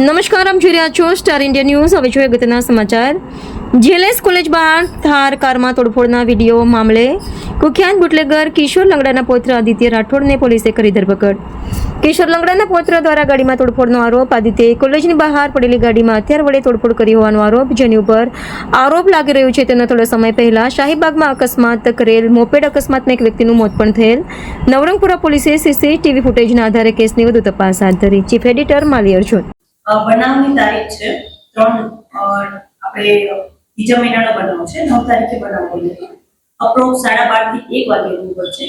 નમસ્કાર, આપ જોઈ રહ્યા છો સ્ટાર ઇન્ડિયા ન્યૂઝ. હવે જોઈએ અગત્યના સમાચાર. જેએલએસ કોલેજ બહાર થાર કારમાં તોડફોડના વિડીયો મામલે કુખ્યાત બુટલેગર કિશોર લંગડાના પુત્ર આદિત્ય રાઠોડને પોલીસે કરી ધરપકડ. કિશોર લંગડાના પુત્ર દ્વારા ગાડીમાં તોડફોડનો આરોપ. આદિત્યએ કોલેજની બહાર પડેલી ગાડીમાં હથિયાર વડે તોડફોડ કરી હોવાનો આરોપ. જેની ઉપર આરોપ લાગી રહ્યો છે તેનો થોડો સમય પહેલા શાહીબાગમાં અકસ્માત કરેલ મોપેડ અકસ્માતમાં એક વ્યક્તિનું મોત પણ થયેલ. નવરંગપુરા પોલીસે સીસીટીવી ફૂટેજના આધારે કેસની વધુ તપાસ હાથ ધરી. ચીફ એડિટર માલી અર્જુન. બનાવની તારીખ છે 3 આપણે બીજા મહિનાનો બનાવ છે. 9 તારીખે બનાવ બન્યો. અપ્રોક્સ 12:30 થી 1 વાગ્યાની ઉપર છે.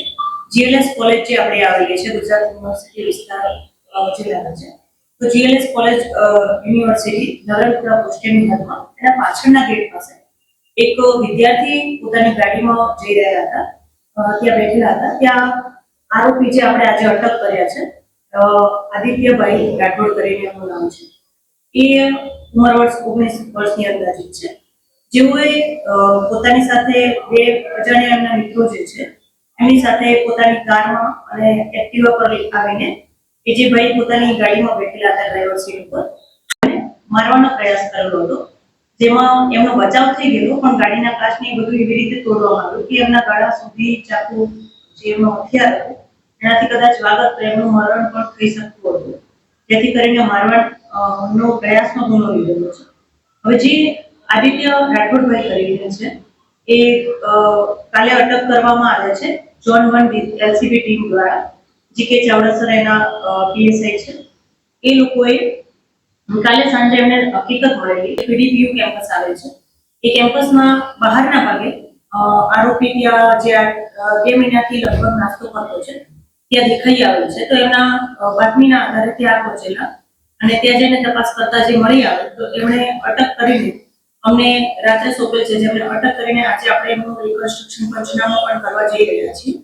જીએલએસ કોલેજ જે આપણે આવેલી છે ગુજરાત યુનિવર્સિટી વિસ્તાર જિલ્લામાં છે. તો જીએલએસ કોલેજ યુનિવર્સિટી નવરંગપુરા પોસ્ટેની હદમાં એના પાછળના ગેટ પાસે એક વિદ્યાર્થી પોતાની ગાડીમાં જઈ રહ્યા હતા. ત્યાં બેઠેલા હતા. ત્યાં આરોપી જે આપણે આજે અટક કર્યા છે આદિત્યભાઈ રાઠોડ કરીને એમનું નામ છે. એ ઉંમર વર્ષ 19 વર્ષની અંદાજિત છે. જેઓએ પોતાની સાથે બે અજાણ્યા એમના મિત્રો જે છે એમની સાથે પોતાની કારમાં અને એક્ટિવા પર આવીને એ જે ભાઈ પોતાની ગાડીમાં બેઠેલા હતા ડ્રાઈવર સીટ ઉપર મારવાનો પ્રયાસ કરેલો હતો. જેમાં એમનો બચાવ થઈ ગયો, પણ ગાડીના કાચને બધું એવી રીતે તોડવામાં આવ્યું કે એમના ગળા સુધી ચાકુ જે એમનો હથિયાર હતું એનાથી કદાચ વાગત તો એમનું મરણ પણ થઈ શકતું હતું. જેથી કરીને મારવાનો પ્રયાસનો ગુનો લીધેલો છે. હવે જે આદિત્ય રાઠોડભાઈ કરીને છે એ કાલે અટક કરવામાં આવે છે ઝોન 1 એલસીબી ટીમ દ્વારા. જીકે ચાવડાસર એના પીએસઆઈ છે. એ લોકોએ કાલે સાંજે એમને હકીકત મળેલી પીડીપીયુ કેમ્પસ આવે છે. એ કેમ્પસમાં બહારના ભાગે આરોપી ત્યાં જે 2 મહિનાથી લગભગ નાસ્તો કરતો છે ત્યાં દેખાઈ આવેલ છે. તો એમના બાતમીના આધારે ત્યાં પહોંચેલા અને ત્યાં જઈને તપાસ કરતા જે મળી આવે તો એમણે અટક કરીને અમને રાત્રે સોંપેલ છે. જેમને અટક કરીને આજે આપણે એમનું રિકન્સ્ટ્રક્શન પંચનામું પણ કરવા જઈ રહ્યા છીએ.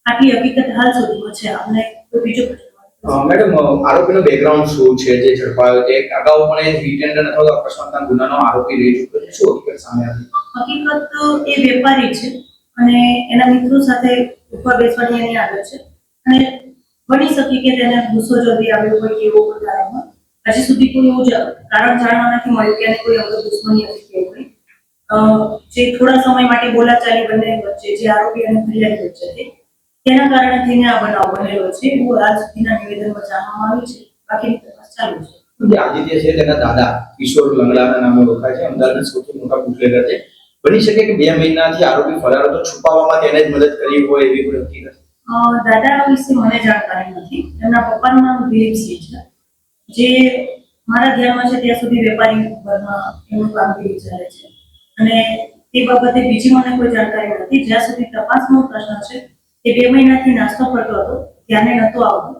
આટલી હકીકત હાલ સુધીમાં છે. આપણે કોઈ બીજો મેડમ, આરોપીનો બેકગ્રાઉન્ડ શું છે જે ઝડપાયો છે? અગાઉ પણ એ રિટેન્ડર અથવા અકસ્માતના ગુનાનો આરોપી રહી ચૂક્યો છે. શું હકીકત સામે આવી? હકીકત એ વેપારી છે અને એના મિત્રો સાથે ઉપર બેસવાની એની આદત છે અને બની શકે કે તેને ગુસ્સો જલ્દી આવ્યો હોય કે એવો કોઈ કારણ હોય. હજી સુધી કોઈ એવું કારણ જાણવા નથી મળ્યું કે એને કોઈ અંગત દુશ્મની હતી કે એવું કંઈ. જે થોડા સમય માટે બોલાચાલી બંને વચ્ચે જે આરોપી અને ફરિયાદી વચ્ચે હતી તેના કારણે થઈને આ બનાવ બનેલો છે એવું આજ સુધીના નિવેદનમાં જાણવામાં આવ્યું છે. બાકીની તપાસ ચાલુ છે. જે આદિત્ય છે તેના દાદા કિશોર લંગડાના નામે ઓળખાય છે. અમદાવાદના સૌથી મોટા બુટલેગર છે. બની શકે કે 2 મહિનાથી આરોપી ફરાર હતો, છુપાવવામાં તેને જ મદદ કરી હોય એવી કોઈ હકીકત? દાદા વિશે મને જાણકારી નથી. એમના પપ્પાનું નામ દિલીપસિંહ છે. જે મારા ધ્યાનમાં છે ત્યાં સુધી વેપારી વર્ગમાં એમનું કામગીરી ચાલે છે અને તે બાબતે બીજી મને કોઈ જાણકારી નથી. જ્યાં સુધી તપાસનો પ્રશ્ન છે એ 2 મહિનાથી નાસ્તો કરતો હતો, ધ્યાને નહોતો આવતો.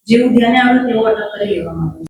જેવું ધ્યાને આવ્યું તેવું અટક કરી લેવામાં આવ્યું.